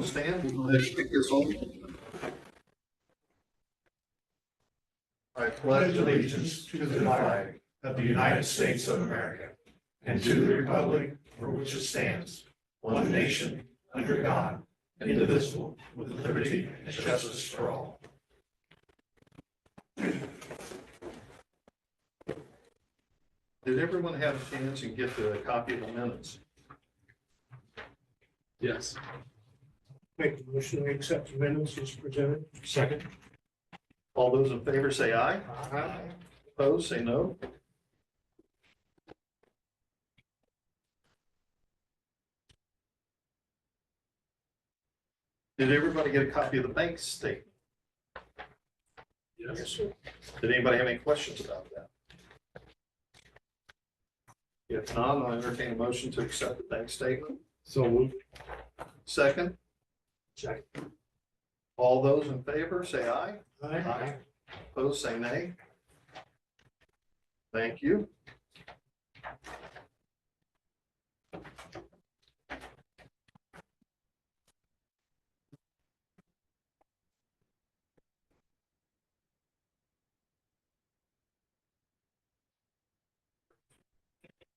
stand. Let's kick this off. I Pledge allegiance to the flag of the United States of America and to the republic for which it stands, one nation, under God, indivisible, with liberty and justice for all. Did everyone have a chance to get the copy of the minutes? Yes. Make the motion to accept the minutes as presented. Second. All those in favor say aye. Aye. Opposed, say no. Did everybody get a copy of the bank statement? Yes, sir. Did anybody have any questions about that? If not, I'll entertain a motion to accept the bank statement. So moved. Second, Second. all those in favor say aye. Aye. Opposed, say nay. Thank you.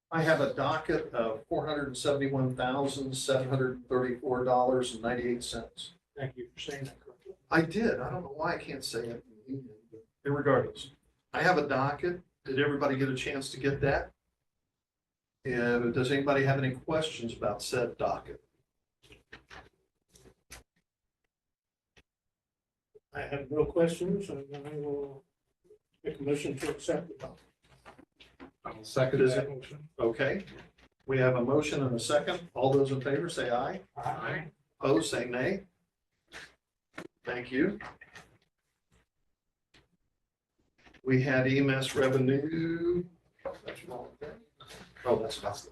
I have a docket of $471,734.98. Thank you for saying that correctly. I did. I don't know why I can't say it. Irregardless, I have a docket. Did everybody get a chance to get that? And does anybody have any questions about said docket? I have no questions, and I will make a motion to accept the document. I'll second Is that it- motion. Okay, we have a motion and a second. All those in favor say aye. Aye. Opposed, say nay. Thank you. We had EMS revenue. That's wrong. Oh, that's about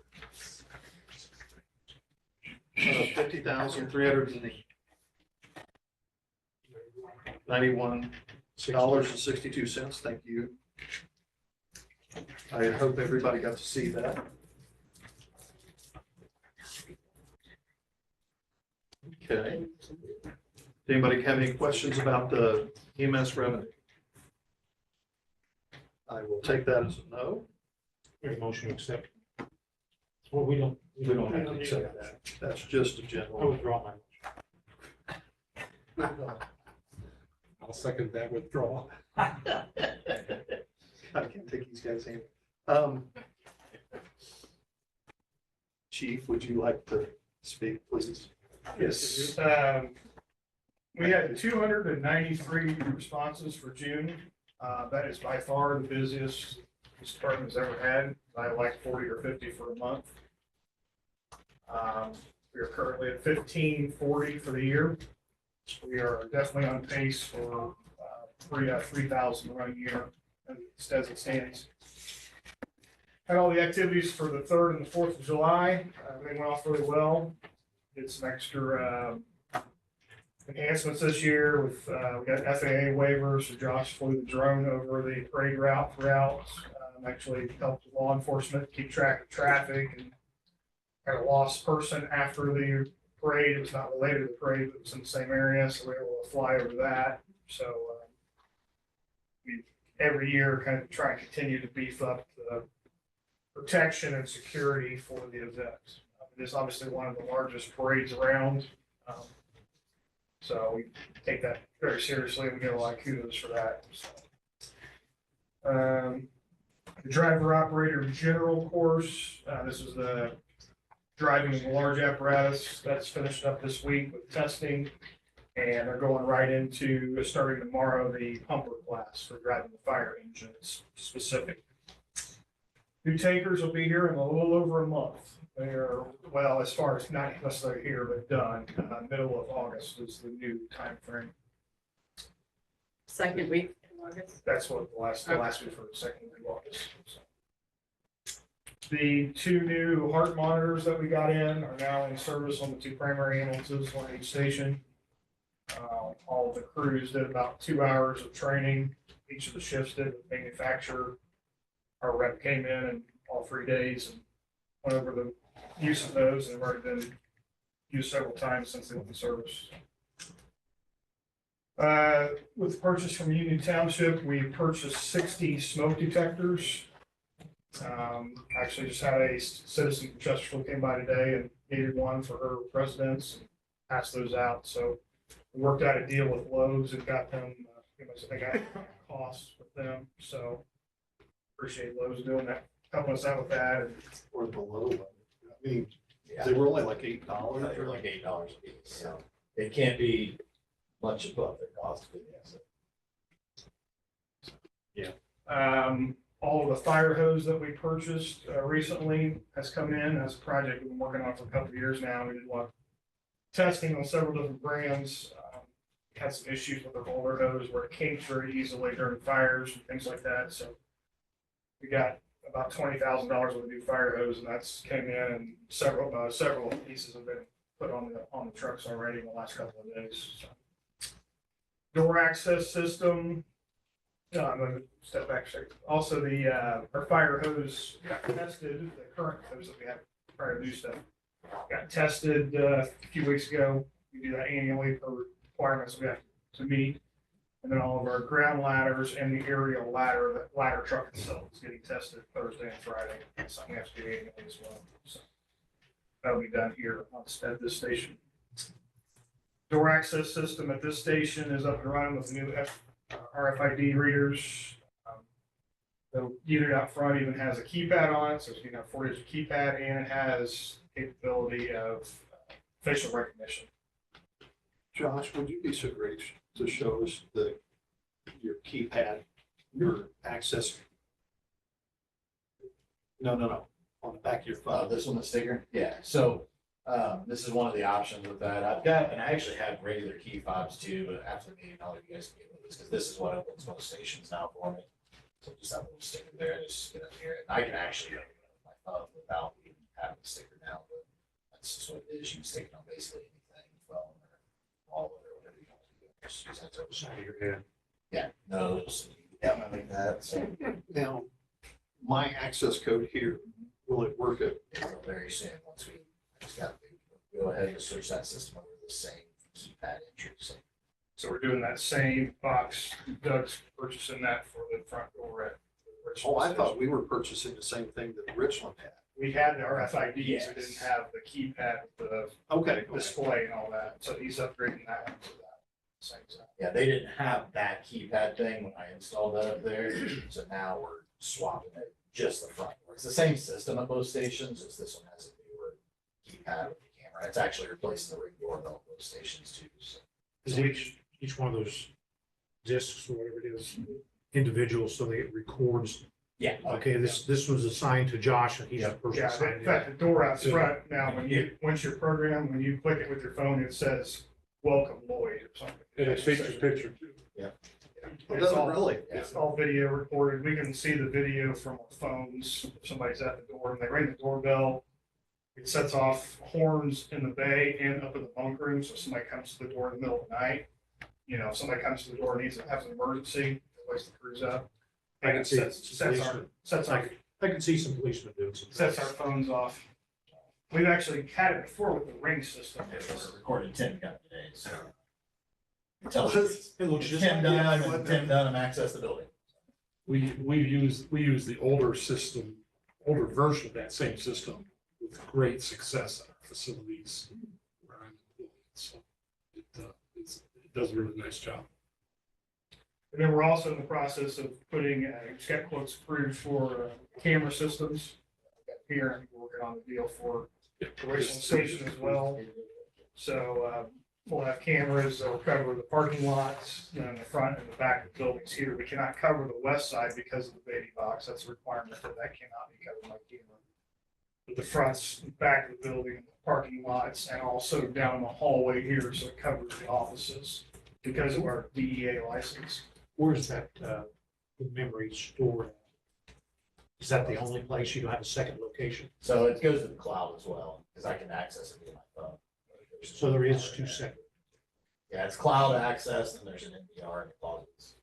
50,391.62. Thank you. I hope everybody got to see that. Okay. Anybody have any questions about the EMS revenue? I will take that as a no. Make a motion to accept. Well, we don't We don't have to accept that. That's just a I general. withdraw my motion. I'll second that withdrawal. I can't take these guys in. Chief, would you like to speak, please? Yes, we had 293 responses for June. That is by far the busiest this department's ever had. I like 40 or 50 for a month. We are currently at 1,540 for the year. We are definitely on pace for 3,000 run year as it stands. Had all the activities for the 3rd and the 4th of July. They went off really well. Did some extra enhancements this year with, we got FAA waivers, so Josh flew the drone over the parade route throughout. Actually helped law enforcement keep track of traffic and had a lost person after the parade. It was not related to the parade, but it was in the same area, so we were able to fly over that. So we every year kind of try and continue to beef up the protection and security for the event. It is obviously one of the largest parades around. So we take that very seriously. We get a lot of kudos for that. So. The driver operator general course, this is the driving the large apparatus that's finished up this week with testing. And they're going right into starting tomorrow, the pumper class for driving the fire engines specific. New takers will be here in a little over a month. They are, well, as far as not necessarily here, but done, middle of August is the new time frame. Second week in August. That's what the last week for the second week of August. So. The 2 new heart monitors that we got in are now in service on the 2 primary ambulances, one at each station. All of the crews did about 2 hours of training. Each of the shifts did with the manufacturer. Our rep came in and all 3 days and went over the use of those, and have already been used several times since they went in service. With the purchase from Union Township, we purchased 60 smoke detectors. Actually just had a citizen from Chesterfield came by today and needed one for her residents, and passed those out. So we worked out a deal with Lowe's and got them, they got costs with them. So appreciate Lowe's doing that, helping us out with that. And Or below. I mean, Yeah, they were only like $8. they're like $8 a piece, so it can't be much above their cost. But yes. All of the fire hose that we purchased recently has come in as a project we've been working on for a couple of years now. We did one testing on several different brands. Had some issues with the roller hose where it kinks very easily during fires and things like that. So we got about $20,000 worth of new fire hose, and that's came in, and several pieces have been put on the trucks already in the last couple of days. So. Door access system. I'm going to step back a second. Also, our fire hose got tested. The current hose that we have prior to new stuff got tested a few weeks ago. We do that annually for requirements we have to meet. And then all of our ground ladders and the aerial ladder, the ladder truck itself is getting tested Thursday and Friday. That's something we have to do annually as well. So that'll be done here at this station. Door access system at this station is up and running with new RFID readers. The unit out front even has a keypad on it, so you can have 4-digit keypad, and it has capability of facial recognition. Josh, would you be so great to show us your keypad, your access? No, on the back of your phone. This one, the sticker? Yeah, so, this is one of the options with that. I've got, and I actually have regular key fobs too, but after the meeting, I'll let you guys get with this, because this is what opens most stations now for me. So just have a little sticker there, just get up here, and I can actually open it with my phone without even having the sticker now, but that's just what it is. You can stick it on basically anything, phone or wallet or whatever you want to do. Just use that to open it. Side of your head. Yeah, nose, yeah, like that, so Now, my access code here, will it work at? very soon, once we just got to go ahead and switch that system over to the same keypad entry, So we're doing that same box. Doug's purchasing that for the front door at Richland Oh, I thought Station. we were purchasing the same thing that Richland had. We had the RFIDs, Yes. we didn't have the keypad, the Okay. display and all that. So he's upgrading that one to that. Same thing. Yeah, they didn't have that keypad thing when I installed that up there, so now we're swapping it, just the front door. It's the same system at both stations, just this one has a newer keypad with the camera. It's actually replacing the ring doorbell at both stations too, so. Is each one of those discs or whatever it is, individual, so that it records, Yeah. okay, this was assigned to Josh and he's the person Yeah, assigned in to fact, the door out front, now, once you're programmed, when you click it with your phone, it says, welcome Lloyd or something. And it takes your picture too. It doesn't really. It's all video recorded. We can see the video from our phones. If somebody's at the door and they ring the doorbell, it sets off horns in the bay and up in the bunk room. So if somebody comes to the door in the middle of the night, if somebody comes to the door and has an emergency, it wakes the crews up. I And can it see sets I can see some policemen doing some. sets our phones off. We've actually had it before with the ring system. It was recorded Tim got today, so. It looks just Tim like Dunham that. and Tim Dunham access the building. We use the older system, older version of that same system with great success at our facilities where I'm employed. So it does a really nice job. And then we're also in the process of putting, just got quotes approved for camera systems. Here, I think we're working on a deal for the Richland Station as well. So we'll have cameras that will cover the parking lots, the front and the back of the buildings here. We cannot cover the west side because of the baby box. That's a requirement that cannot be covered by camera. But the fronts, and back of the building, parking lots, and also down the hallway here, so it covers the offices because of our DEA license. Where's that, the memory stored? Is that the only place you don't have a second location? So it goes to the cloud as well, because I can access it via my phone. So there is two separate. Yeah, it's cloud access, and there's an NVR in the closets.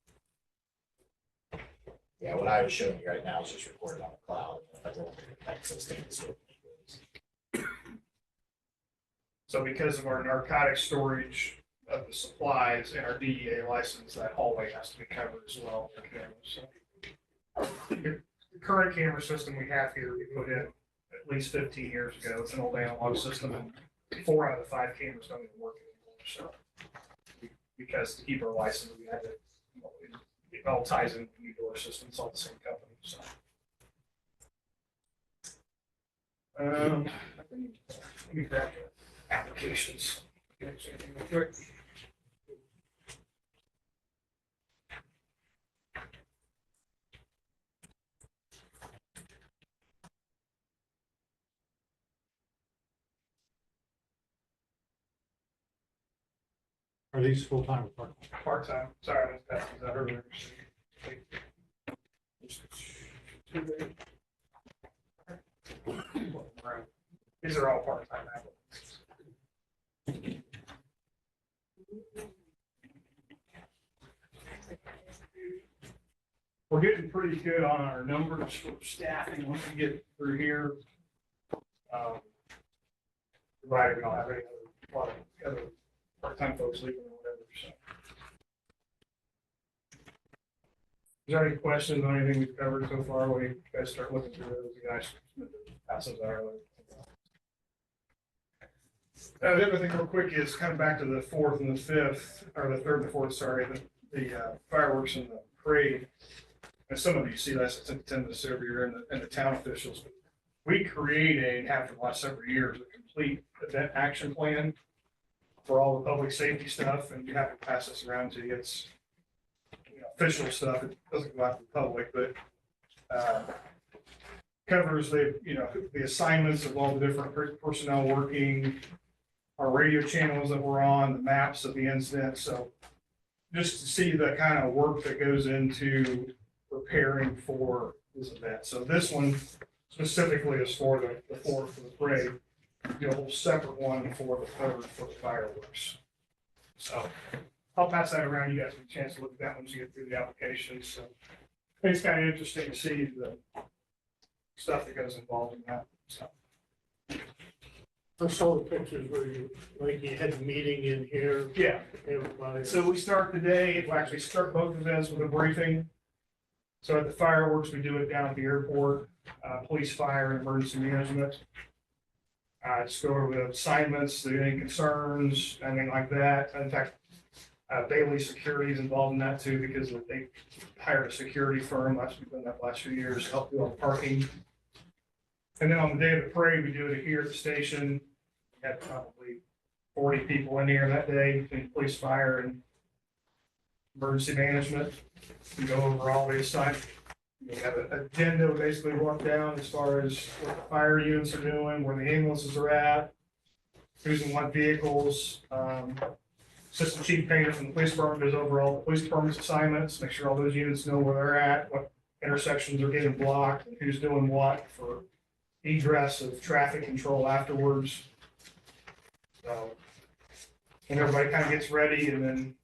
Yeah, what I was showing you right now is just recorded on the cloud. I don't have access to this. So because of our narcotic storage of the supplies and our DEA license, that hallway has to be covered as well for cameras. So the current camera system we have here, we put in at least 15 years ago. It's an old analog system, and 4 out of the 5 cameras don't even work anymore. So because to keep our license, we had to, it all ties into the new door system. It's all the same company. So. Let me grab the applications. Are these full-time or part-time? Part-time. Sorry, I missed that. I heard earlier. These are all part-time applicants. We're getting pretty good on our numbers for staffing once we get through here. Provided we don't have any other part-time folks leaving or whatever, so. Is there any questions on anything we've covered so far? When you guys start looking through those, you guys pass those out. The other thing real quick is kind of back to the 4th and the 5th, or the 3rd and the 4th, sorry, the fireworks and the parade. And some of you see that since attendance every year and the town officials. But we created, and have for the last several years, a complete event action plan for all the public safety stuff, and you have to pass this around to you. It's official stuff. It doesn't go out to the public, but covers the assignments of all the different personnel working, our radio channels that we're on, the maps of the incident. So just to see the kind of work that goes into preparing for this event. So this one specifically is for the 4th for the parade. Do a whole separate one for the 3rd for the fireworks. So I'll pass that around. You guys have a chance to look at that once you get through the applications. So I think it's kind of interesting to see the stuff that goes involved in that. So. I saw the pictures where you had the meeting in here. Yeah. Everybody. So we start today. We'll actually start both events with a briefing. So at the fireworks, we do it down at the airport, police, fire, and emergency management. Just go over the assignments, any concerns, anything like that. In fact, Bailey Security is involved in that too, because they hired a security firm. That's been done that last few years to help do all the parking. And then on the day of the parade, we do it here at the station. We had probably 40 people in here that day between police, fire, and emergency management. We go over all the assignments. We have an agenda we basically walk down as far as what the fire units are doing, where the ambulances are at, who's in what vehicles. Assistant Chief Painter from the police department goes over all the police department's assignments, make sure all those units know where they're at, what intersections are getting blocked, and who's doing what for egress of traffic control afterwards. So, and everybody kind of gets ready and then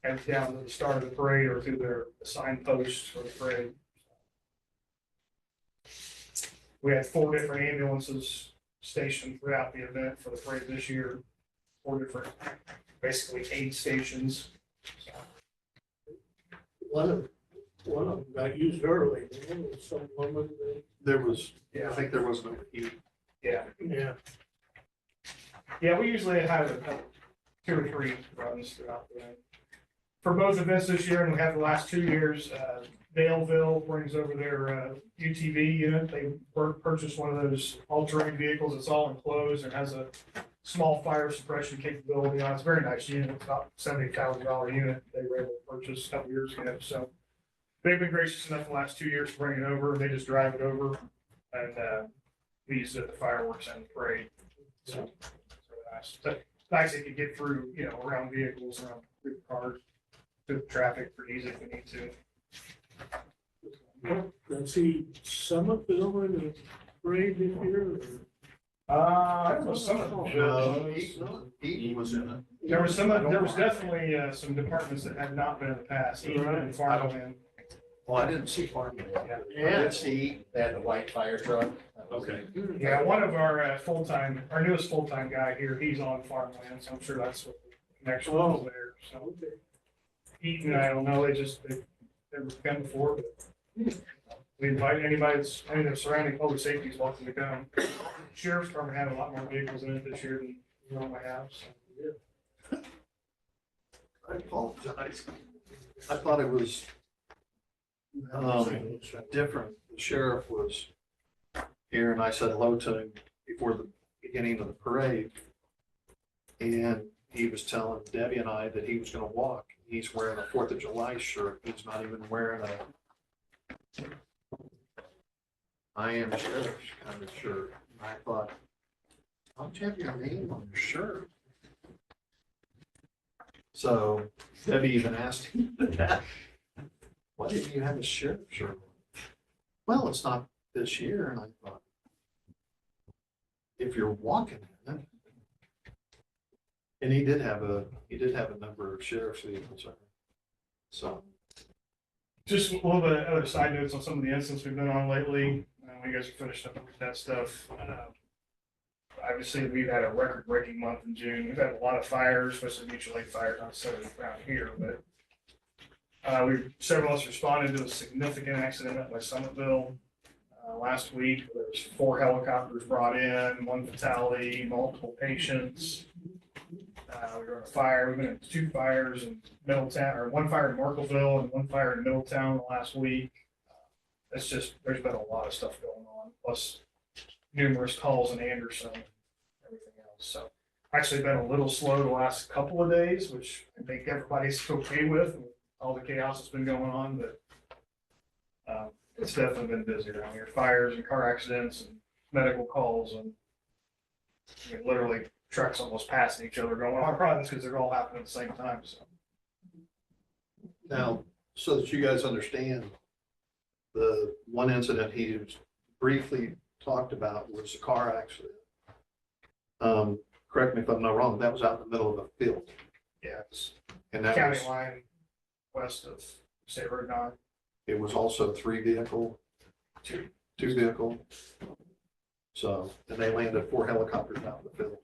heads down to the start of the parade or to their assigned posts for the parade. We had 4 different ambulances stationed throughout the event for the parade this year. 4 different, basically aid stations. One of them got used early. Some woman, There was, I think there was no heat. Yeah. Yeah, we usually have 2 or 3 runs throughout the event. For both events this year, and we have the last 2 years, Daleville brings over their UTV unit. They purchased one of those all-terrain vehicles. It's all enclosed and has a small fire suppression capability on it. It's a very nice unit. It's about $70,000 unit they were able to purchase a couple years ago. So they've been gracious enough the last 2 years to bring it over. They just drive it over, and we used it at the fireworks and the parade. So it's really nice. It's nice they could get through, around vehicles, around cars, through the traffic pretty easy if we need to. I see Summitville in the parade this year. I don't know, some of them. Eaton was in it. There was definitely some departments that had not been in the past, even in farmland. Oh, I didn't see farmland. I Yeah. did see, They had the white fire truck. okay. Yeah, one of our full-time, our newest full-time guy here, he's on farmland, so I'm sure that's what the connection was there, so. Eaton, I don't know, they've never come before, but we invite anybody that's, any of the surrounding public safety is welcome to come. Sheriff's Department had a lot more vehicles in it this year than we normally have, so. I apologize. I thought it was different. The sheriff was here and I said hello to him before the beginning of the parade. And he was telling Debbie and I that he was gonna walk. He's wearing a 4th of July shirt. He's not even wearing a I am sheriff kind of shirt. And I thought, why don't you have your name on your shirt? So Debbie even asked him that. Why didn't you have a sheriff shirt? Well, it's not this year. And I thought, if you're walking in it. And he did have a number of sheriff's vehicles. So. Just a little bit of other side notes on some of the incidents we've been on lately. You guys are finished up with that stuff. Obviously, we've had a record-breaking month in June. We've had a lot of fires, especially mutual aid fires, not necessarily around here, but several of us responded to a significant accident up by Summitville last week. There was 4 helicopters brought in, 1 fatality, multiple patients. We were on a fire. We've been in 2 fires in Middletown, or 1 fire in Markleville and 1 fire in Middletown the last week. It's just, there's been a lot of stuff going on, plus numerous calls in Anderson and everything else. So actually been a little slow the last couple of days, which I think everybody's okay with all the chaos that's been going on, but it's definitely been busy around here. Fires and car accidents and medical calls and I mean, literally trucks almost passing each other going on problems because they're all happening at the same time. So Now, so that you guys understand, the one incident he was briefly talked about was a car accident. Correct me if I'm not wrong, that was out in the middle of a field. yeah, it's And that county was, line west of State Road 9. it was also 3 vehicle, 2 vehicle. So, and they landed 4 helicopters out in the field.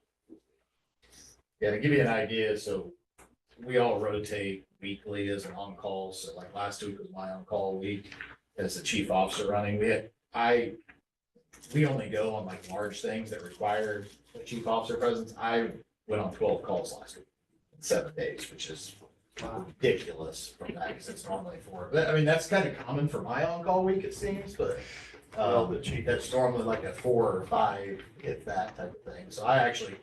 Yeah, to give you an idea, so we all rotate weekly as an on-call. So like last week was my on-call week as the chief officer running. We only go on like large things that required a chief officer presence. I went on 12 calls last week in 7 days, which is ridiculous from that because it's normally 4. But I mean, that's kind of common for my on-call week, it seems, but that's normally like a 4 or 5, if that type of thing. So I actually,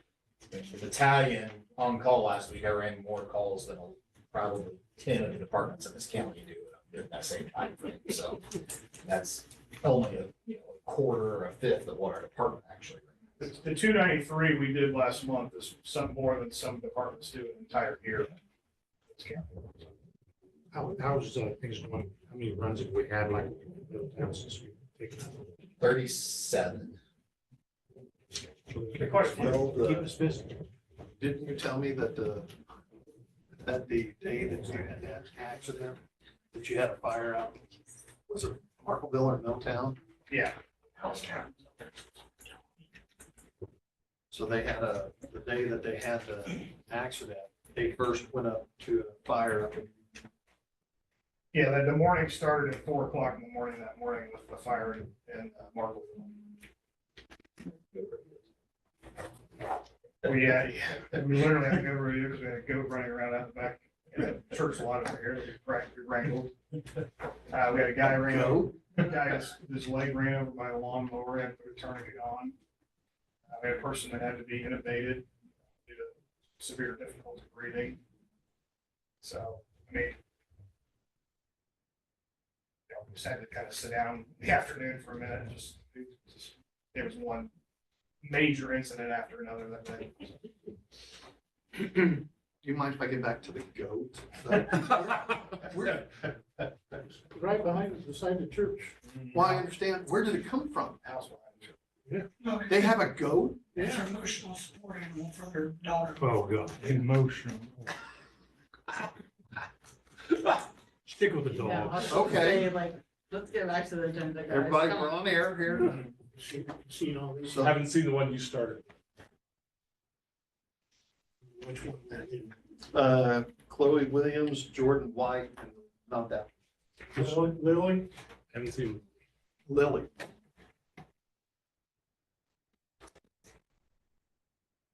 the battalion on call last week, I ran more calls than probably 10 of the departments in this county do in that same time frame. So that's only a quarter or a fifth of what our department actually ran. The 293 we did last month is some more than some departments do an entire year. How's things going? How many runs have we had like since we've taken out? 37. Quite a few. Keep us busy. Didn't you tell me that the day that you had that accident, that you had a fire out, was it Markleville or Middletown? Yeah. So they had the day that they had the accident, they first went up to a fire up in. Yeah, the morning started at 4 o'clock in the morning that morning with the fire in Markleville. We literally had to go over here because we had a goat running around out the back. Church a lot over here, we wrangled. We had a guy ran over, his leg ran over by a lawnmower and put a tourniquet on. We had a person that had to be intubated due to severe difficulty breathing. So, I mean, we just had to kind of sit down in the afternoon for a minute and just there was one major incident after another that day. Do you mind if I get back to the goat? Right behind, beside the church. Well, I understand, where did it come from? House They have a goat? It's an emotional support animal for their daughter. Oh, God. Emotional. Stick with the Yeah, I dog. was Okay. saying, like, let's get back to the agenda, guys. Everybody, Come we're on air here. Seen all these, So Haven't seen the one you started. which one? Chloe Williams, Jordan White, and not that, Lily? Haven't seen. Lily.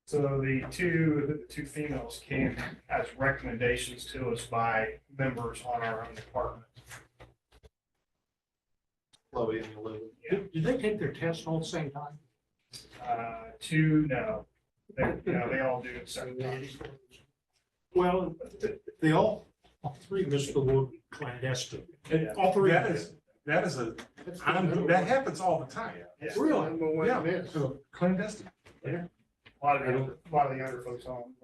So the two females came as recommendations to us by members on our own department. Chloe and Lily. Did they take their test all at the same time? Two, no. They all do it separate times. Well, they all three missed the word clandestine. And All three. that is that happens all the time. Yeah. Really? Number one Yeah, miss. so clandestine. A lot of the younger folks on.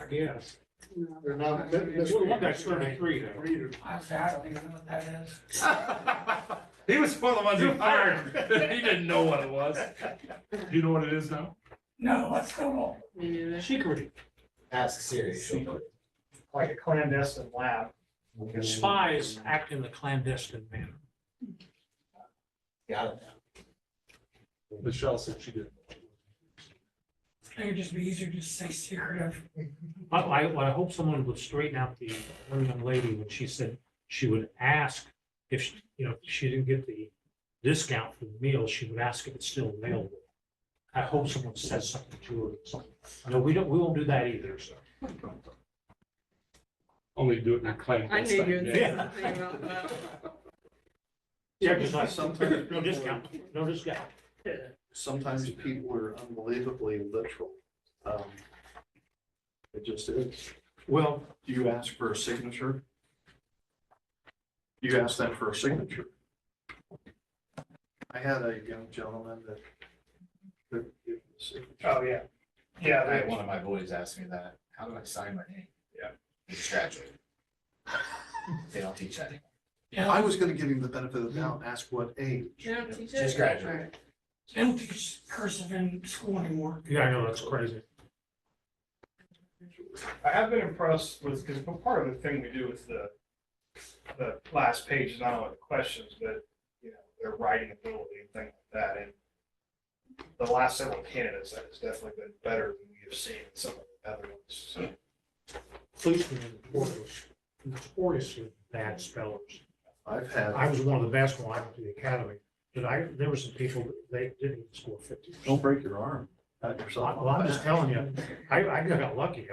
I guess. They're not. Well, one guy's 33 now. Reader. I don't even know what that is. He was one of the ones who fired. He didn't know what it was. Do you know what it is now? No, what's going on? Me neither. Secret. Ask Siri. Like a clandestine lab. Spies act in a clandestine manner. Got it. Michelle said she did. I think it'd just be easier to say secretive. I hope someone would straighten out the one young lady when she said she would ask if, if she didn't get the discount for the meal, she would ask if it's still available. I hope someone says something to her. No, we won't do that either, so. Only do it in I clandestine. knew you'd say Yeah. something about that. Yeah, because Sometimes no discount, no discount. Sometimes people are unbelievably literal. It just is. Well, Do you ask for a signature? You ask them for a signature. I had a young gentleman that. gave me a signature. Oh, yeah. Yeah, I had one of my boys ask me that. How do I sign my name? Yeah. Just graduated. They don't teach that anymore. I was gonna give him the benefit of the doubt and ask what age. You don't teach Just it? graduate. Alright. They don't teach cursive in school anymore. yeah, I know, that's crazy. I have been impressed with, because part of the thing we do with the last page is not only the questions, but, their writing ability and things like that. And the last several candidates, that has definitely been better than we have seen in some of the other ones. So, Policemen and notoriously bad spellers. I've had. I was one of the best when I went to the academy, but there were some people, that they didn't even score 50. Don't break your arm. Pat yourself Well, I'm just telling you, I got lucky,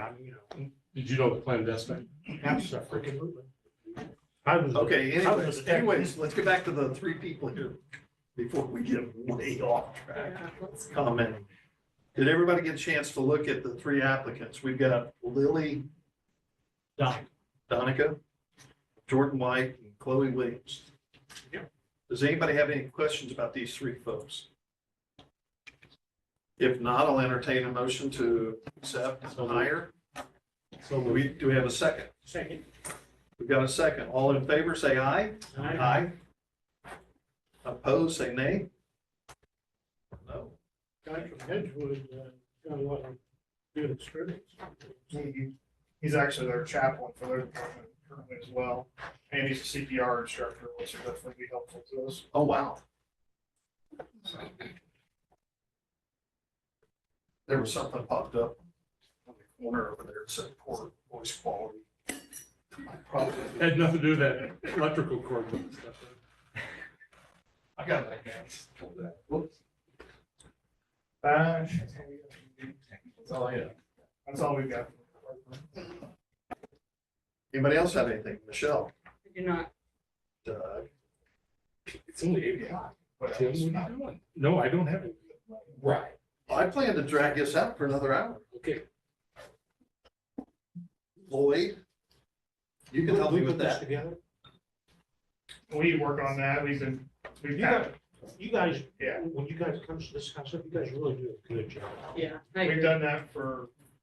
Did you know the clandestine? that's a freaking movement. I was. Okay, I was a- anyways, let's get back to the three people here before we get way off track. Yeah, let's- Commenting. Did everybody get a chance to look at the three applicants? We've got Lily Done. Donica, Jordan White, and Chloe Williams. Yep. Does anybody have any questions about these three folks? If not, I'll entertain a motion to accept and hire. So Do we have a second? Second. We've got a second. All in favor, say aye. Aye. Opposed, say nay. No. Guy from Edgewood, got a lot of good experience. he's actually their chaplain for their department currently as well. And he's a CPR instructor, which will definitely be helpful to us. Oh, wow. There was something popped up on the corner over there. It said poor voice quality. Probably. had nothing to do with that electrical cord and stuff. I got that guy. Whoops. That's Oh, yeah. all we've got. Anybody else have anything? Michelle? I do not. Doug? It's only 8 o'clock. What Tim, else? what are you doing? No, I don't have it. Right. I plan to drag this out for another hour. Okay. Lloyd? You can help me with Put this that. Together. We work on that. We've You had, You guys, Yeah. when you guys come to this kind of stuff, you guys really do a good job. Yeah. I we've agree. done that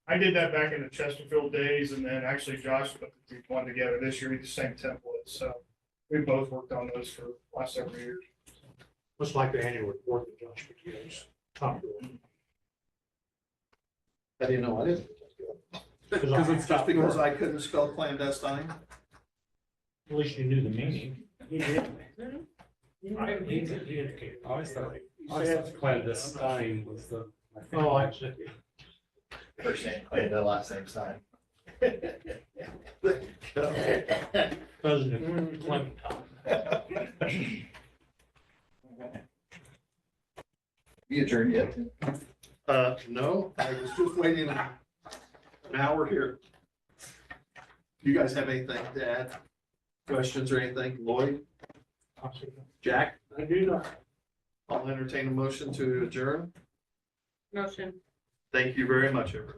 I did that back in the Chesterfield days, and then actually Josh put the one together this year with the same template. So we both worked on those for the last several years. Much like the annual report that Josh put together. It's top to it. How do you know I didn't? Because it's Just because I couldn't spell clandestine? At least you knew the meaning. He did. He indicated. I always thought clandestine was the. Oh, I see. First name, the last name sign. President Clementine. You adjourned yet? No, I was just waiting an hour here. You guys have anything to add? Questions or anything? Lloyd? Jack? I do not. I'll entertain a motion to adjourn. Motion. Thank you very much, everyone.